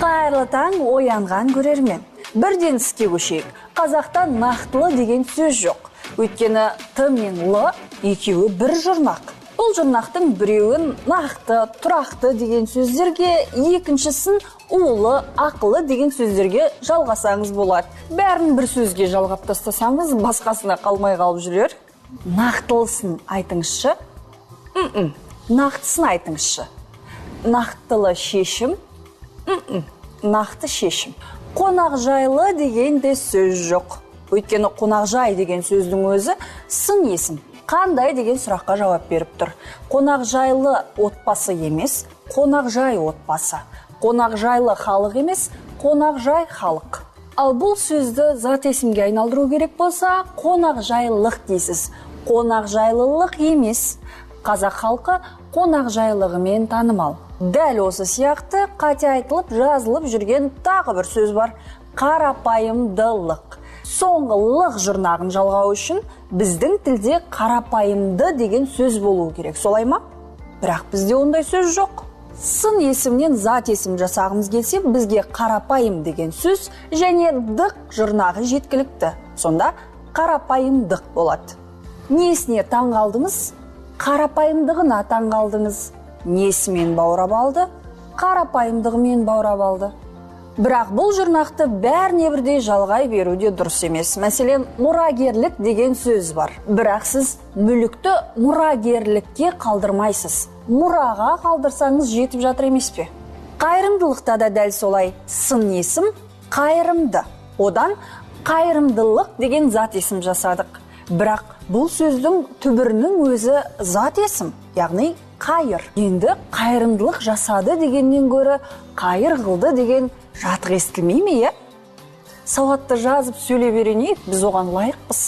Қайырлы таң, оянған көрермен. Бірден іске көшейік. Қазақта нақтылы деген сөз жоқ. Өйткені Т мен Л екеуі бір жұрнақ. Бұл жұрнақтың біреуін нақты, тұрақты деген сөздерге, екіншісін улы, ақылы деген сөздерге жалғасаңыз болады. Бәрін бір сөзге жалғап тастасаңыз, басқасына қалмай қалып жүрер. Нақтылысын айтыңызшы. Нақтысын айтыңызшы. Нақтылы шешім. Нақты шешім. Қонақжайлы деген де сөз жоқ. Өйткені қонақжай деген сөздің өзі сын есім. Қандай деген сұраққа жауап беріп тұр. Қонақжайлы отбасы емес, қонақжай отбасы. Қонақжайлы халық емес, қонақжай халық. Ал бұл сөзді зат есімге айналдыру керек болса, қонақжайлық дейсіз. Қонақжайлылық емес. Қазақ халқы қонақжайлығымен танымал. Дәл осы сияқты қате айтылып, жазылып жүрген тағы бір сөз бар. Қарапайымдылық. Соңғы лық жұрнағын жалғау үшін біздің тілде қарапайымды деген сөз болуы керек. Солай ма? Бірақ бізде ондай сөз жоқ. Сын есімнен зат есім жасағымыз келсе, бізге қарапайым деген сөз және дық жұрнағы жеткілікті. Сонда қарапайымдық болады. Несіне таңғалдыңыз? Қарапайымдығына таңғалдыңыз. Несімен баурап алды? Қарапайымдығымен баурап алды. Бірақ бұл жұрнақты бәріне бірдей жалғай беруде дұрыс емес. Мәселен, мұрагерлік деген сөз бар. Бірақ сіз мүлікті мұрагерлікке қалдырмайсыз. Мұраға қалдырсаңыз жетіп жатыр емес пе? Қайырымдылықта да дәл солай. Сын есім қайырымды. Одан қайырымдылық деген зат есім жасадық. Бірақ бұл сөздің түбірінің өзі зат есім, яғни қайыр. Енді қайырымдылық жасады дегеннен гөрі қайыр қылды деген жатық естілмей ме, е? Сауатты жазып сөйлей берейік, біз оған лайықпыз.